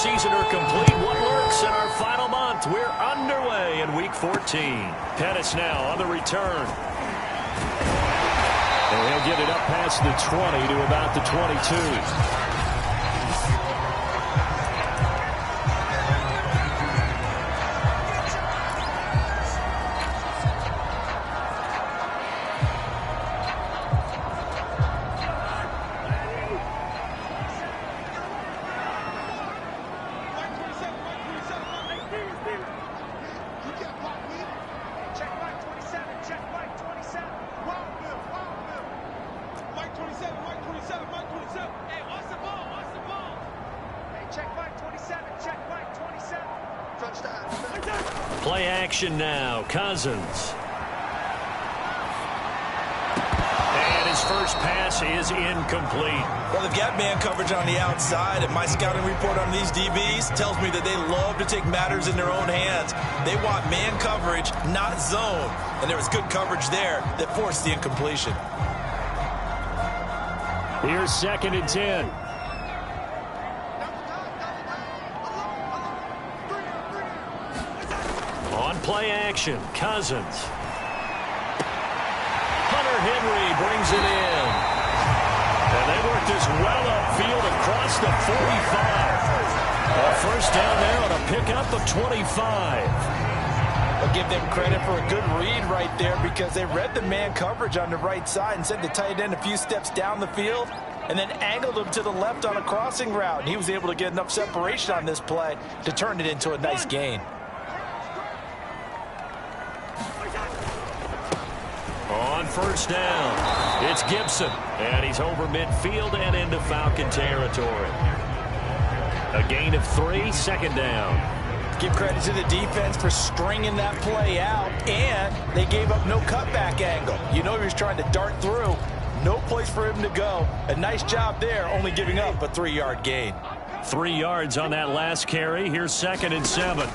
season are complete. What lurks in our final month? We're underway in Week 14. Pettis now on the return. And he'll get it up past the 20 to about the 22. Play action now. Cousins. And his first pass is incomplete. Well, they've got man coverage on the outside, and my scouting report on these DBs tells me that they love to take matters in their own hands. They want man coverage, not zone. And there was good coverage there that forced the incompletion. Here's 2nd and 10. On play action, Cousins. Hunter Henry brings it in. And they work this well upfield across the 45. A first down there on a pickup of 25. I'll give them credit for a good read right there because they read the man coverage on the right side and sent the tight end a few steps down the field and then angled him to the left on a crossing route. And he was able to get enough separation on this play to turn it into a nice gain. On first down, it's Gibson, and he's over midfield and into Falcon territory. A gain of 3, 2nd down. Give credit to the defense for stringing that play out, and they gave up no cutback angle. You know he was trying to dart through. No place for him to go. A nice job there, only giving up a 3-yard gain. 3 yards on that last carry. Here's 2nd and 7.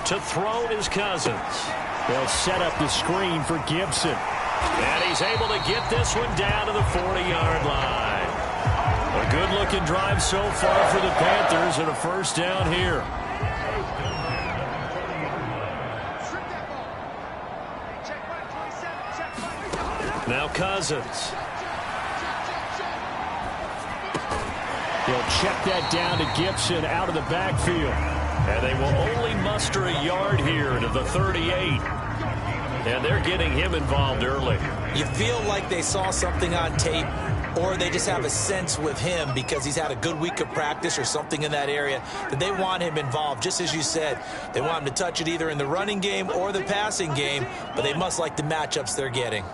To throw is Cousins. They'll set up the screen for Gibson. And he's able to get this one down to the 40-yard line. A good-looking drive so far for the Panthers and a first down here. Now Cousins. He'll check that down to Gibson out of the backfield. And they will only muster a yard here to the 38. And they're getting him involved early. You feel like they saw something on tape, or they just have a sense with him because he's had a good week of practice or something in that area that they want him involved. Just as you said, they want him to touch it either in the running game or the passing game, but they must like the matchups they're getting.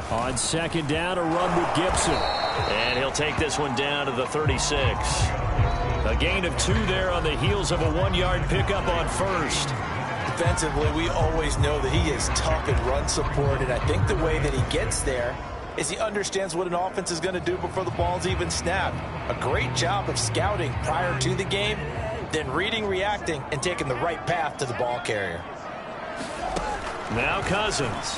On 2nd down, a run with Gibson. And he'll take this one down to the 36. A gain of 2 there on the heels of a 1-yard pickup on first. Defensively, we always know that he is tough in run support, and I think the way that he gets there is he understands what an offense is going to do before the ball's even snapped. A great job of scouting prior to the game, then reading, reacting, and taking the right path to the ball carrier. Now Cousins.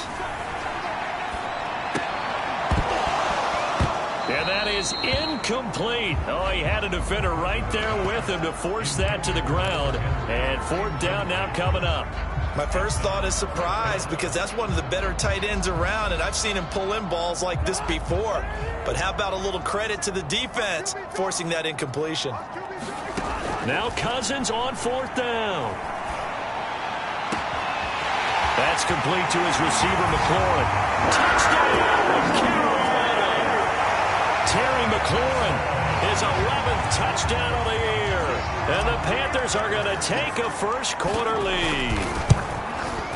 And that is incomplete. Oh, he had a defender right there with him to force that to the ground. And 4th down now coming up. My first thought is surprise because that's one of the better tight ends around, and I've seen him pull in balls like this before. But how about a little credit to the defense forcing that incompletion? Now Cousins on 4th down. That's complete to his receiver, McLaurin. Touchdown, Carolina! Terry McLaurin, his 11th touchdown of the year. And the Panthers are going to take a first-quarter lead.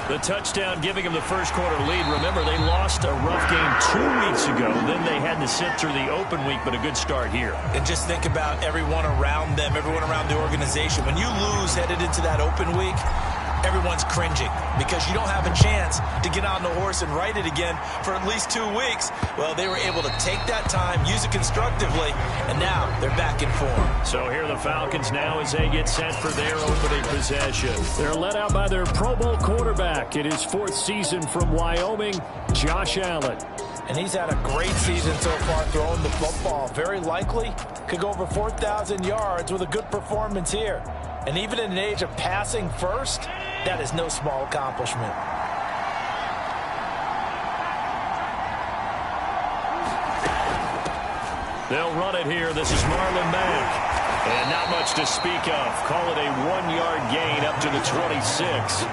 The touchdown giving them the first-quarter lead. Remember, they lost a rough game 2 weeks ago. Then they had to sit through the open week, but a good start here. And just think about everyone around them, everyone around the organization. When you lose headed into that open week, everyone's cringing because you don't have a chance to get on the horse and ride it again for at least 2 weeks. Well, they were able to take that time, use it constructively, and now they're back in form. So here are the Falcons now as they get set for their opening possession. They're led out by their Pro Bowl quarterback in his 4th season from Wyoming, Josh Allen. And he's had a great season so far throwing the football. Very likely could go over 4,000 yards with a good performance here. And even in an age of passing first, that is no small accomplishment. They'll run it here. This is Marlon Mack. And not much to speak of. Call it a 1-yard gain up to the 26.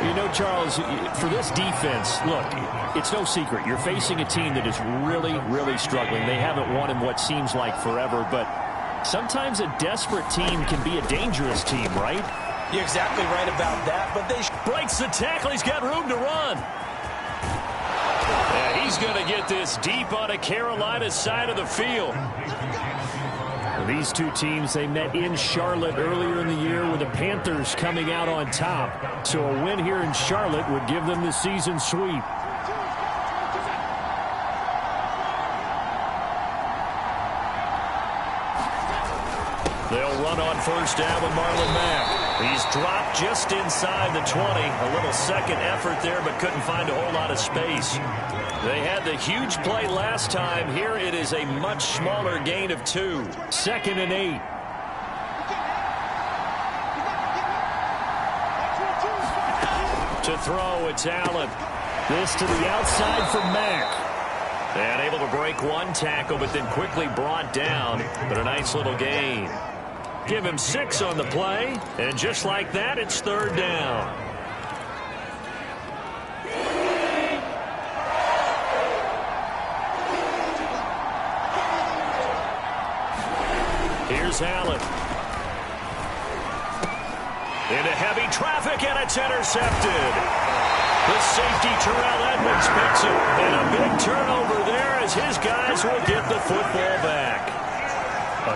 You know, Charles, for this defense, look, it's no secret. You're facing a team that is really, really struggling. They haven't won in what seems like forever, but sometimes a desperate team can be a dangerous team, right? You're exactly right about that, but they breaks the tackle. He's got room to run. Yeah, he's going to get this deep on a Carolina side of the field. These two teams, they met in Charlotte earlier in the year with the Panthers coming out on top. So a win here in Charlotte would give them the season sweep. They'll run on first down with Marlon Mack. He's dropped just inside the 20. A little second effort there, but couldn't find a whole lot of space. They had the huge play last time. Here it is a much smaller gain of 2. 2nd and 8. To throw, it's Allen. This to the outside for Mack. And able to break one tackle, but then quickly brought down. But a nice little gain. Give him 6 on the play. And just like that, it's 3rd down. Here's Allen. Into heavy traffic, and it's intercepted. The safety, Terrell Edmonds, picks it. And a big turnover there as his guys will get the football back.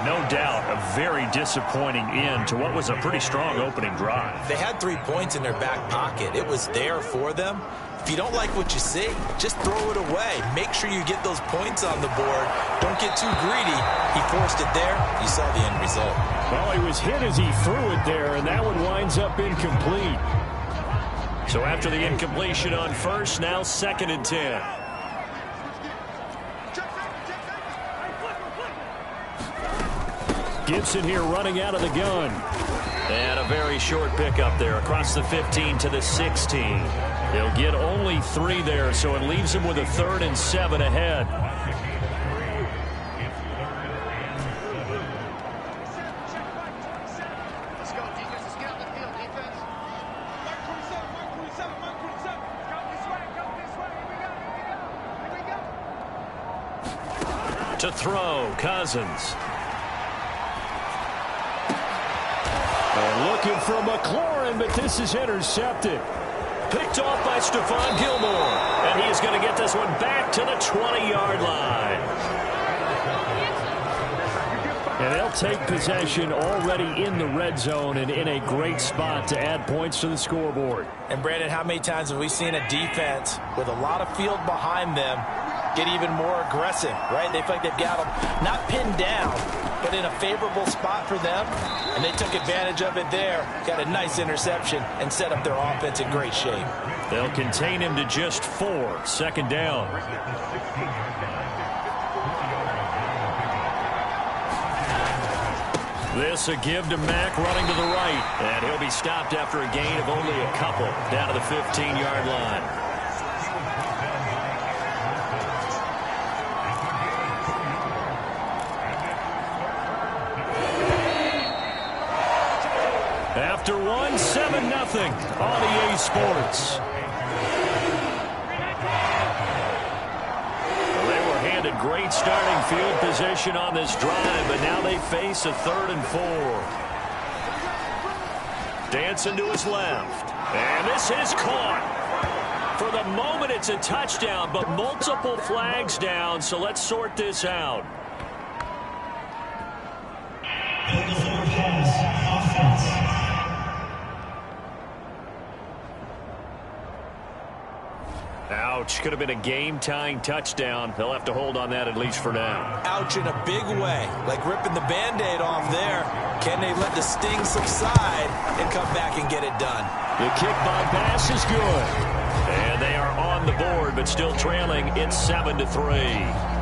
No doubt, a very disappointing end to what was a pretty strong opening drive. They had 3 points in their back pocket. It was there for them. If you don't like what you see, just throw it away. Make sure you get those points on the board. Don't get too greedy. He forced it there. You saw the end result. Well, he was hit as he threw it there, and that one winds up incomplete. So after the incompletion on first, now 2nd and 10. Gibson here running out of the gun. And a very short pickup there across the 15 to the 16. He'll get only 3 there, so it leaves him with a 3rd and 7 ahead. To throw, Cousins. Looking for McLaurin, but this is intercepted. Picked off by Stephon Gilmore. And he's going to get this one back to the 20-yard line. And they'll take possession already in the red zone and in a great spot to add points to the scoreboard. And, Brandon, how many times have we seen a defense with a lot of field behind them get even more aggressive, right? They feel like they've got them not pinned down, but in a favorable spot for them, and they took advantage of it there, got a nice interception, and set up their offense in great shape. They'll contain him to just 4, 2nd down. This a give to Mack running to the right, and he'll be stopped after a gain of only a couple down to the 15-yard line. After 1, 7-0 on EA Sports. They were handed great starting field position on this drive, but now they face a 3rd and 4. Dancing to his left. And this is caught. For the moment, it's a touchdown, but multiple flags down, so let's sort this out. Ouch. Could have been a game-tying touchdown. They'll have to hold on that at least for now. Ouch in a big way. Like ripping the Band-Aid off there. Can they let the sting subside and come back and get it done? The kick by Bass is good. And they are on the board, but still trailing. It's 7-3.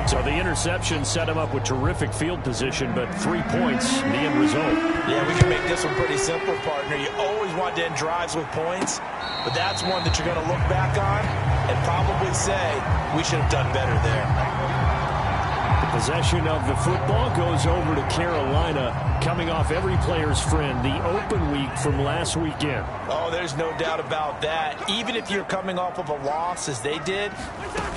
So the interception set him up with terrific field position, but 3 points, the end result. Yeah, we can make this one pretty simple, partner. You always want to end drives with points, but that's one that you're going to look back on and probably say, we should have done better there. Possession of the football goes over to Carolina, coming off every player's friend, the open week from last weekend. Oh, there's no doubt about that. Even if you're coming off of a loss, as they did,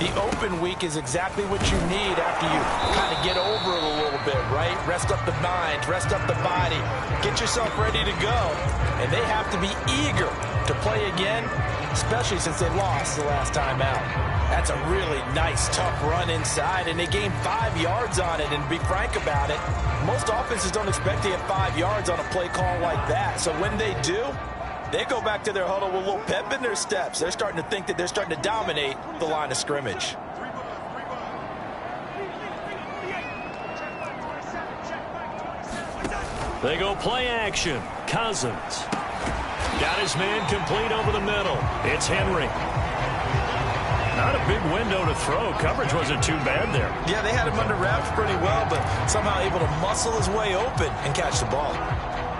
the open week is exactly what you need after you kind of get over it a little bit, right? Rest up the mind, rest up the body, get yourself ready to go. And they have to be eager to play again, especially since they lost the last time out. That's a really nice, tough run inside, and they gained 5 yards on it. And to be frank about it, most offenses don't expect to get 5 yards on a play call like that. So when they do, they go back to their huddle with a little pep in their steps. They're starting to think that they're starting to dominate the line of scrimmage. They go play action. Cousins got his man complete over the middle. It's Henry. Not a big window to throw. Coverage wasn't too bad there. Yeah, they had him under wraps pretty well, but somehow able to muscle his way open and catch the ball.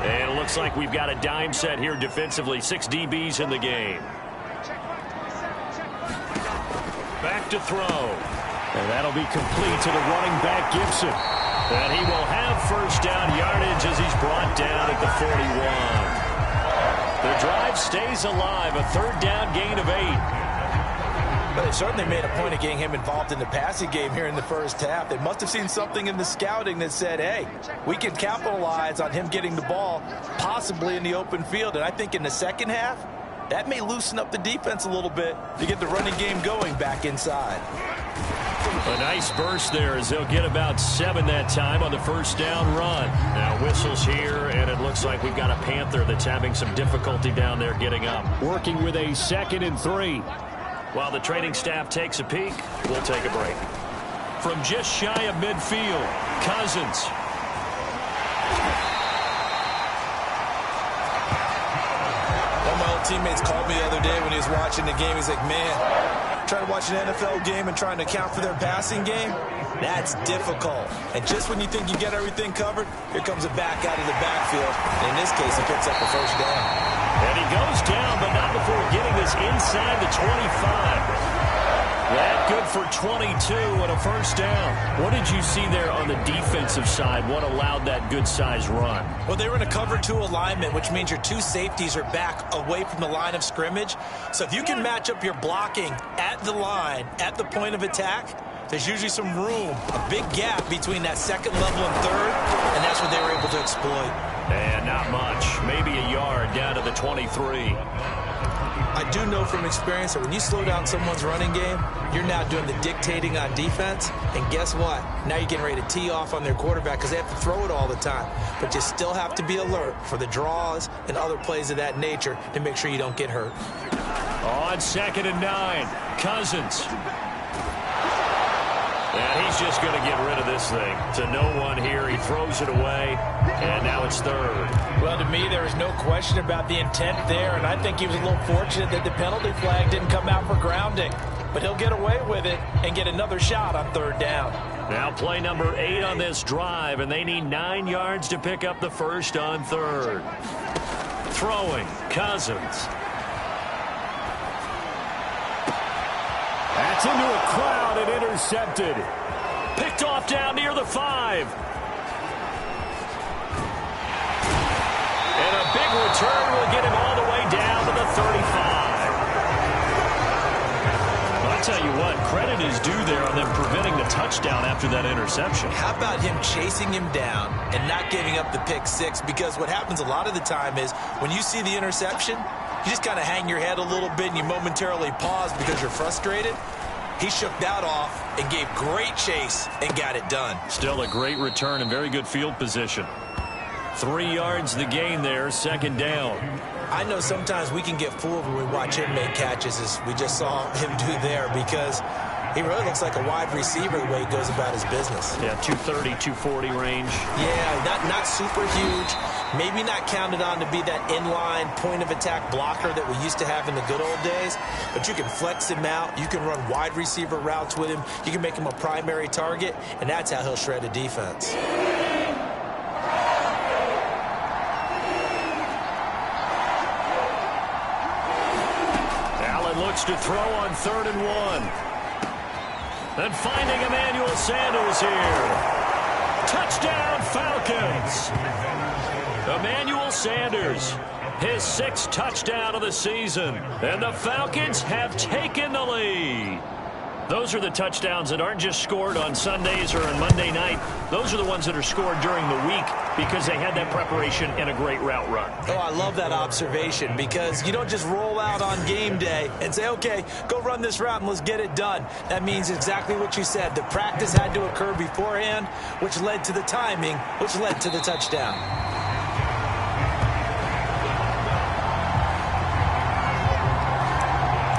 And it looks like we've got a dime set here defensively. 6 DBs in the game. Back to throw. And that'll be complete to the running back, Gibson. And he will have first down yardage as he's brought down at the 41. The drive stays alive. A third down gain of 8. But they certainly made a point of getting him involved in the passing game here in the first half. They must have seen something in the scouting that said, hey, we can capitalize on him getting the ball possibly in the open field. And I think in the second half, that may loosen up the defense a little bit to get the running game going back inside. A nice burst there as they'll get about 7 that time on the first down run. Now whistles here, and it looks like we've got a Panther that's having some difficulty down there getting up. Working with a 2nd and 3. While the training staff takes a peek, we'll take a break. From just shy of midfield, Cousins. One of my old teammates called me the other day when he was watching the game. He's like, man, trying to watch an NFL game and trying to account for their passing game, that's difficult. And just when you think you get everything covered, here comes a back out of the backfield. And in this case, he picks up the first down. And he goes down, but not before getting this inside the 25. That good for 22 and a first down. What did you see there on the defensive side? What allowed that good-sized run? Well, they were in a cover 2 alignment, which means your 2 safeties are back away from the line of scrimmage. So if you can match up your blocking at the line, at the point of attack, there's usually some room, a big gap between that 2nd level and 3rd, and that's what they were able to exploit. And not much, maybe a yard down to the 23. I do know from experience that when you slow down someone's running game, you're now doing the dictating on defense. And guess what? Now you're getting ready to tee off on their quarterback because they have to throw it all the time. But you still have to be alert for the draws and other plays of that nature to make sure you don't get hurt. On 2nd and 9, Cousins. And he's just going to get rid of this thing. To no one here. He throws it away, and now it's 3rd. Well, to me, there is no question about the intent there, and I think he was a little fortunate that the penalty flag didn't come out for grounding. But he'll get away with it and get another shot on 3rd down. Now play number 8 on this drive, and they need 9 yards to pick up the first on 3rd. Throwing, Cousins. That's into a crowd and intercepted. Picked off down near the 5. And a big return will get him all the way down to the 35. Well, I tell you what, credit is due there on them preventing the touchdown after that interception. How about him chasing him down and not giving up the pick 6? Because what happens a lot of the time is when you see the interception, you just kind of hang your head a little bit and you momentarily pause because you're frustrated. He shook that off and gave great chase and got it done. Still a great return and very good field position. 3 yards the gain there, 2nd down. I know sometimes we can get fooled when we watch him make catches, as we just saw him do there, because He really looks like a wide receiver the way he goes about his business. Yeah, 230, 240 range. Yeah, not super huge. Maybe not counted on to be that inline point-of-attack blocker that we used to have in the good old days. But you can flex him out. You can run wide receiver routes with him. You can make him a primary target, and that's how he'll shred a defense. Allen looks to throw on 3rd and 1. And finding Emmanuel Sanders here. Touchdown, Falcons. Emmanuel Sanders, his 6th touchdown of the season. And the Falcons have taken the lead. Those are the touchdowns that aren't just scored on Sundays or on Monday night. Those are the ones that are scored during the week because they had that preparation and a great route run. Oh, I love that observation because you don't just roll out on game day and say, okay, go run this route and let's get it done. That means exactly what you said. The practice had to occur beforehand, which led to the timing, which led to the touchdown.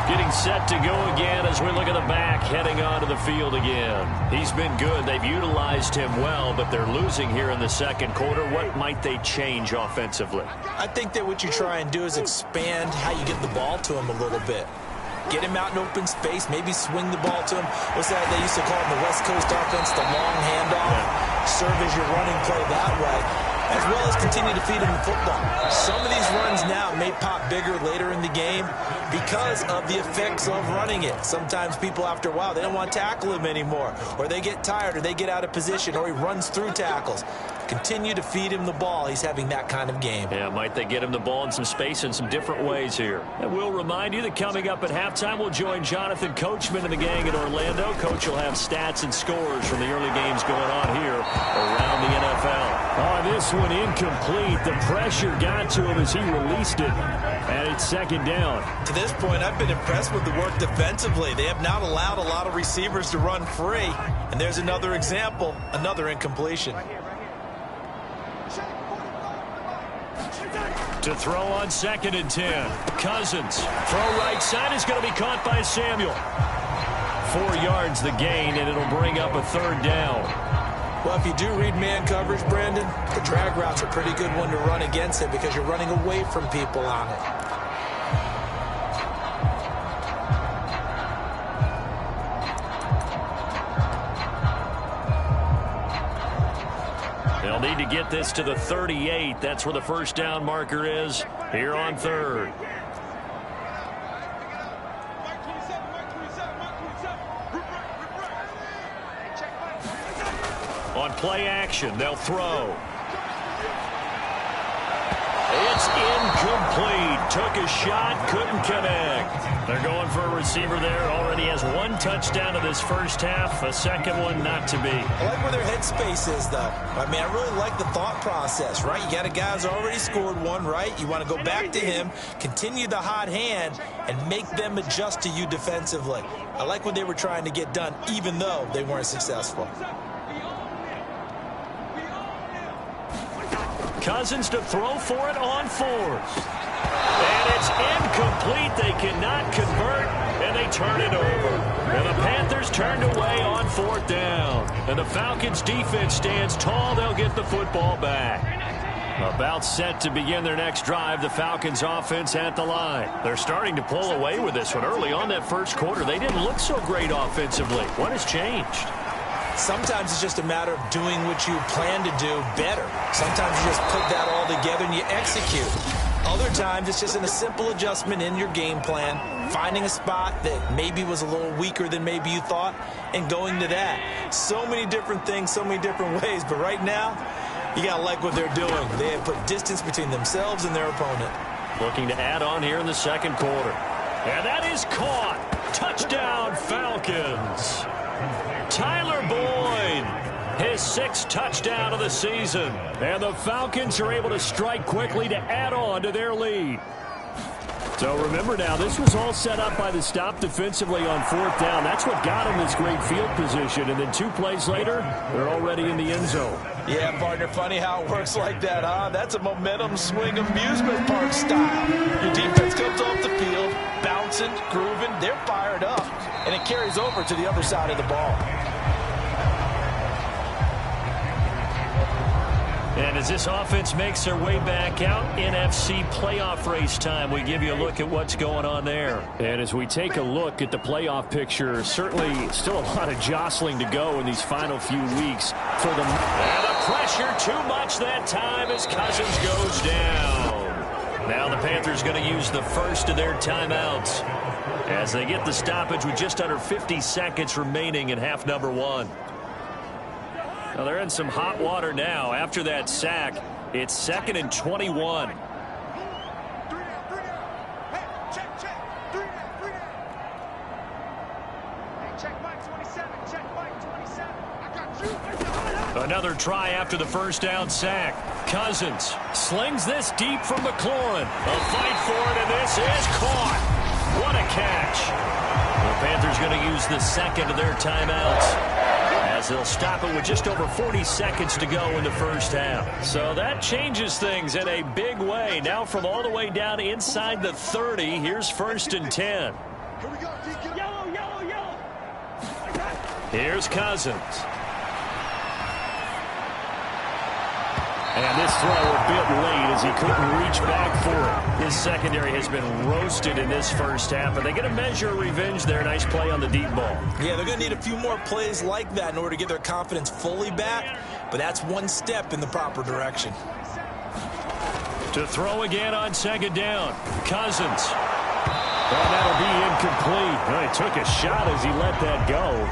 Getting set to go again as we look at the back heading onto the field again. He's been good. They've utilized him well, but they're losing here in the second quarter. What might they change offensively? I think that what you try and do is expand how you get the ball to him a little bit. Get him out in open space, maybe swing the ball to him. What's that they used to call in the West Coast offense, the long handoff? Serve as your running play that way, as well as continue to feed him the football. Some of these runs now may pop bigger later in the game because of the effects of running it. Sometimes people, after a while, they don't want to tackle him anymore, or they get tired, or they get out of position, or he runs through tackles. Continue to feed him the ball. He's having that kind of game. Yeah, might they get him the ball in some space in some different ways here. And we'll remind you that coming up at halftime, we'll join Jonathan Coachman and the gang in Orlando. Coach will have stats and scores from the early games going on here around the NFL. Oh, this one incomplete. The pressure got to him as he released it, and it's 2nd down. To this point, I've been impressed with the work defensively. They have not allowed a lot of receivers to run free. And there's another example, another incompletion. To throw on 2nd and 10. Cousins. Throw right side is going to be caught by Samuel. 4 yards the gain, and it'll bring up a 3rd down. Well, if you do read man coverage, Brandon, the drag route's a pretty good one to run against it because you're running away from people on it. They'll need to get this to the 38. That's where the 1st down marker is here on 3rd. On play action, they'll throw. It's incomplete. Took a shot, couldn't connect. They're going for a receiver there. Already has 1 touchdown of this first half. A 2nd one not to be. I like where their headspace is, though. I mean, I really like the thought process, right? You got a guy who's already scored 1, right? You want to go back to him, continue the hot hand, and make them adjust to you defensively. I like what they were trying to get done, even though they weren't successful. Cousins to throw for it on 4th. And it's incomplete. They cannot convert, and they turn it over. And the Panthers turned away on 4th down. And the Falcons defense stands tall. They'll get the football back. About set to begin their next drive, the Falcons offense at the line. They're starting to pull away with this one. Early on that first quarter, they didn't look so great offensively. What has changed? Sometimes it's just a matter of doing what you plan to do better. Sometimes you just put that all together and you execute. Other times it's just in a simple adjustment in your game plan, finding a spot that maybe was a little weaker than maybe you thought, and going to that. So many different things, so many different ways, but right now, you got to like what they're doing. They have put distance between themselves and their opponent. Looking to add on here in the second quarter. And that is caught. Touchdown, Falcons. Tyler Boyd, his 6th touchdown of the season. And the Falcons are able to strike quickly to add on to their lead. So remember now, this was all set up by the stop defensively on 4th down. That's what got them this great field position. And then 2 plays later, they're already in the end zone. Yeah, partner, funny how it works like that, huh? That's a momentum swing amusement park style. Your defense comes off the field, bouncing, grooving, they're fired up, and it carries over to the other side of the ball. And as this offense makes their way back out, NFC playoff race time, we give you a look at what's going on there. And as we take a look at the playoff picture, certainly still a lot of jostling to go in these final few weeks for them. And the pressure too much that time as Cousins goes down. Now the Panthers going to use the first of their timeouts as they get the stoppage with just under 50 seconds remaining in half number one. Well, they're in some hot water now. After that sack, it's 2nd and 21. Another try after the first down sack. Cousins slings this deep from McLaurin. A fight for it, and this is caught. What a catch. The Panthers going to use the second of their timeouts, as they'll stop it with just over 40 seconds to go in the first half. So that changes things in a big way. Now from all the way down inside the 30, here's 1st and 10. Here we go, DK. Yellow, yellow, yellow. Here's Cousins. And this throw a bit late as he couldn't reach back for it. His secondary has been roasted in this first half, but they get a measure of revenge there. Nice play on the deep ball. Yeah, they're going to need a few more plays like that in order to get their confidence fully back, but that's one step in the proper direction. To throw again on 2nd down. Cousins. And that'll be incomplete. Well, he took a shot as he let that go.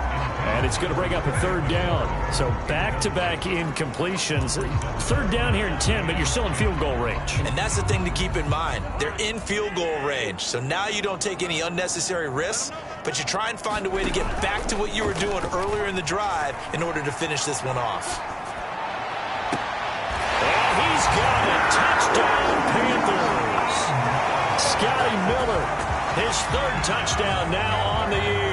And it's going to bring up a 3rd down. So back-to-back incompletions. 3rd down here in 10, but you're still in field goal range. And that's the thing to keep in mind. They're in field goal range. So now you don't take any unnecessary risks, but you try and find a way to get back to what you were doing earlier in the drive in order to finish this one off. And he's got it. Touchdown, Panthers. Scotty Miller, his 3rd touchdown now on the year.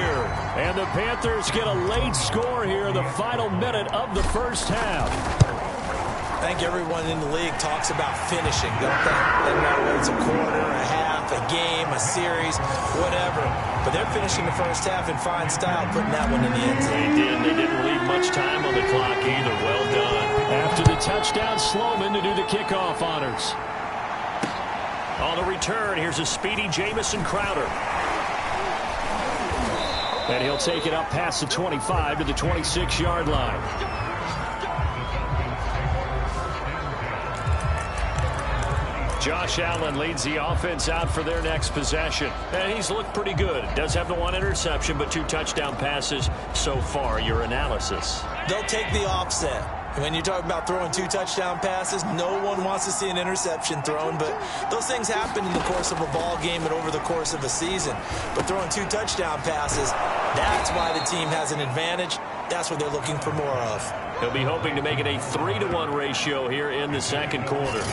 And the Panthers get a late score here in the final minute of the first half. I think everyone in the league talks about finishing, don't they? Doesn't matter whether it's a quarter, a half, a game, a series, whatever. But they're finishing the first half in fine style, putting that one in the end zone. They did. They didn't leave much time on the clock either. Well done. After the touchdown, Sloman to do the kickoff honors. On the return, here's a speedy Jamison Crowder. And he'll take it up past the 25 to the 26-yard line. Josh Allen leads the offense out for their next possession. And he's looked pretty good. Does have the 1 interception, but 2 touchdown passes so far. Your analysis? They'll take the offset. When you talk about throwing 2 touchdown passes, no one wants to see an interception thrown, but those things happen in the course of a ball game and over the course of a season. But throwing 2 touchdown passes, that's why the team has an advantage. That's what they're looking for more of. He'll be hoping to make it a 3-to-1 ratio here in the second quarter.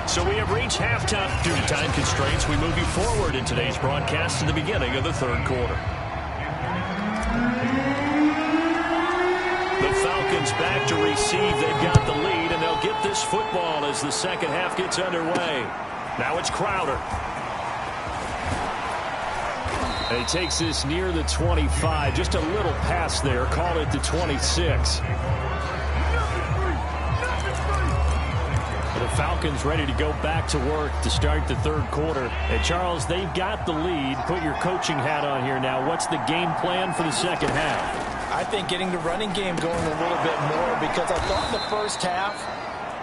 So we have reached halftime. Due to time constraints, we move you forward in today's broadcast to the beginning of the 3rd quarter. The Falcons back to receive. They've got the lead, and they'll get this football as the second half gets underway. Now it's Crowder. And he takes this near the 25. Just a little pass there. Call it the 26. The Falcons ready to go back to work to start the 3rd quarter. And Charles, they've got the lead. Put your coaching hat on here now. What's the game plan for the second half? I think getting the running game going a little bit more, because I thought in the first half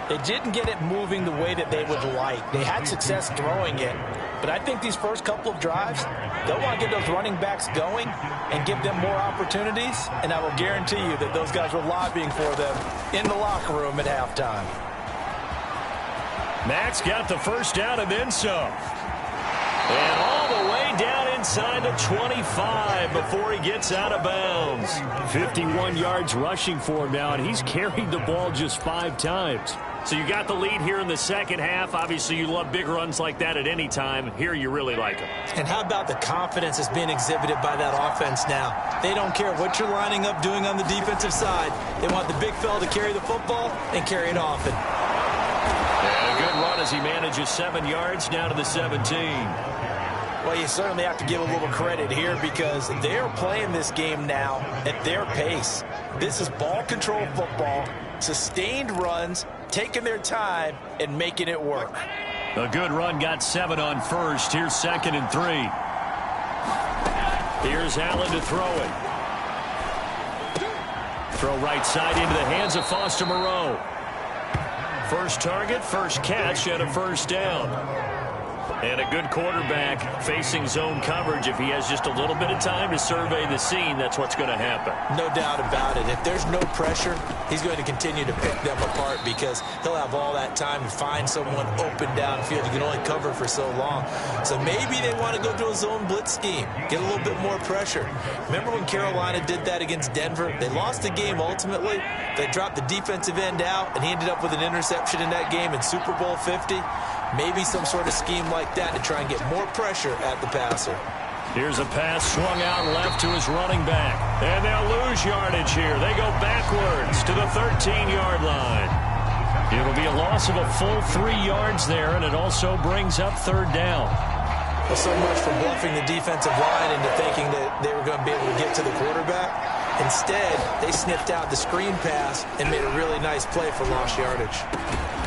they didn't get it moving the way that they would like. They had success throwing it, but I think these first couple of drives, they'll want to get those running backs going and give them more opportunities, and I will guarantee you that those guys were lobbying for them in the locker room at halftime. Max got the first down and then some. And all the way down inside the 25 before he gets out of bounds. 51 yards rushing for him now, and he's carried the ball just 5 times. So you got the lead here in the second half. Obviously, you love big runs like that at any time. Here, you really like them. And how about the confidence that's being exhibited by that offense now? They don't care what you're lining up doing on the defensive side. They want the big fella to carry the football and carry it often. Yeah, a good run as he manages 7 yards down to the 17. Well, you certainly have to give a little credit here because they're playing this game now at their pace. This is ball control football, sustained runs, taking their time and making it work. A good run got 7 on first. Here's 2nd and 3. Here's Allen to throw it. Throw right side into the hands of Foster Moreau. First target, first catch, and a first down. And a good quarterback facing zone coverage. If he has just a little bit of time to survey the scene, that's what's going to happen. No doubt about it. If there's no pressure, he's going to continue to pick them apart because he'll have all that time to find someone open downfield. You can only cover for so long. So maybe they want to go to a zone blitz scheme, get a little bit more pressure. Remember when Carolina did that against Denver? They lost the game ultimately. They dropped the defensive end out, and he ended up with an interception in that game in Super Bowl 50. Maybe some sort of scheme like that to try and get more pressure at the passer. Here's a pass swung out left to his running back. And they'll lose yardage here. They go backwards to the 13-yard line. It'll be a loss of a full 3 yards there, and it also brings up 3rd down. Well, so much for bluffing the defensive line into thinking that they were going to be able to get to the quarterback. Instead, they sniffed out the screen pass and made a really nice play for lost yardage.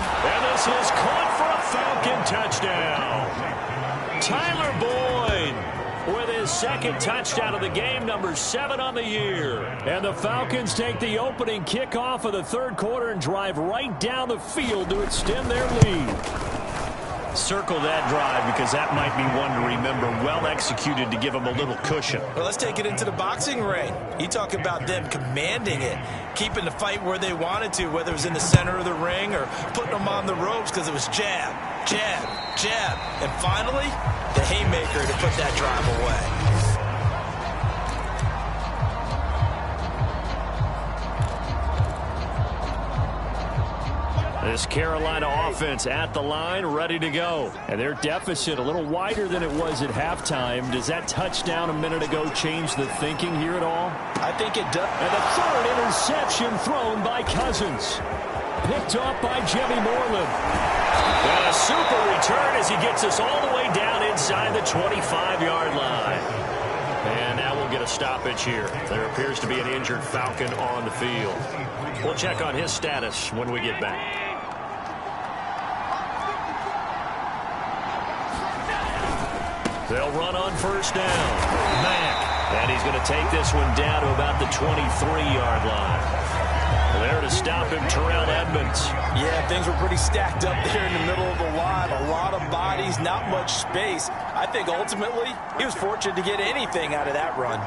And this is caught for a Falcon touchdown. Tyler Boyd with his 2nd touchdown of the game, number 7 on the year. And the Falcons take the opening kickoff of the 3rd quarter and drive right down the field to extend their lead. Circle that drive because that might be one to remember. Well executed to give them a little cushion. Well, let's take it into the boxing ring. You talk about them commanding it, keeping the fight where they wanted to, whether it was in the center of the ring or putting them on the ropes because it was jab, jab, jab. And finally, the haymaker to put that drive away. This Carolina offense at the line, ready to go. And their deficit a little wider than it was at halftime. Does that touchdown a minute ago change the thinking here at all? I think it does. And the 3rd interception thrown by Cousins. Picked up by Jimmy Moreland. And a super return as he gets us all the way down inside the 25-yard line. And now we'll get a stoppage here. There appears to be an injured Falcon on the field. We'll check on his status when we get back. They'll run on first down. Mack. And he's going to take this one down to about the 23-yard line. There to stop him, Terrell Edmonds. Yeah, things were pretty stacked up there in the middle of the line. A lot of bodies, not much space. I think ultimately he was fortunate to get anything out of that run.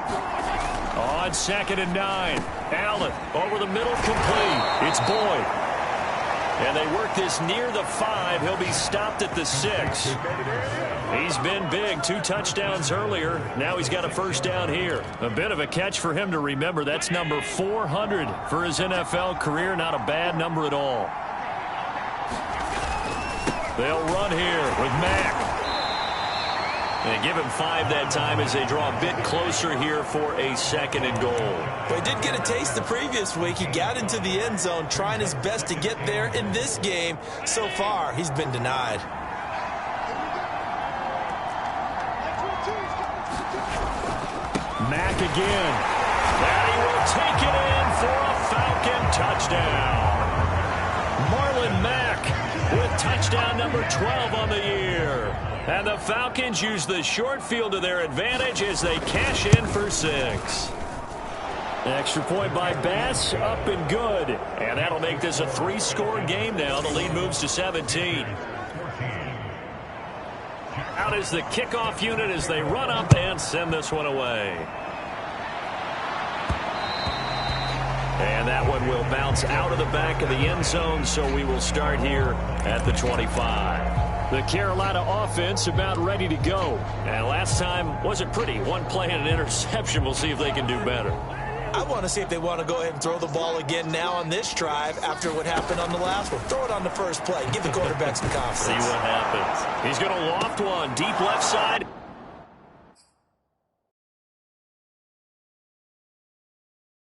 On 2nd and 9. Allen over the middle, complete. It's Boyd. And they work this near the 5. He'll be stopped at the 6. He's been big. 2 touchdowns earlier. Now he's got a first down here. A bit of a catch for him to remember. That's number 400 for his NFL career. Not a bad number at all. They'll run here with Mack. And give him 5 that time as they draw a bit closer here for a 2nd and goal. Well, he did get a taste the previous week. He got into the end zone trying his best to get there in this game. So far, he's been denied. Mack again. And he will take it in for a Falcon touchdown. Marlon Mack with touchdown number 12 on the year. And the Falcons use the short field to their advantage as they cash in for 6. Extra point by Bass, up and good. And that'll make this a 3-score game now. The lead moves to 17. Out is the kickoff unit as they run up and send this one away. And that one will bounce out of the back of the end zone, so we will start here at the 25. The Carolina offense about ready to go. And last time wasn't pretty. One play and an interception. We'll see if they can do better. I want to see if they want to go ahead and throw the ball again now on this drive after what happened on the last one. Throw it on the first play. Give the quarterback some confidence. See what happens. He's going to loft one deep left side.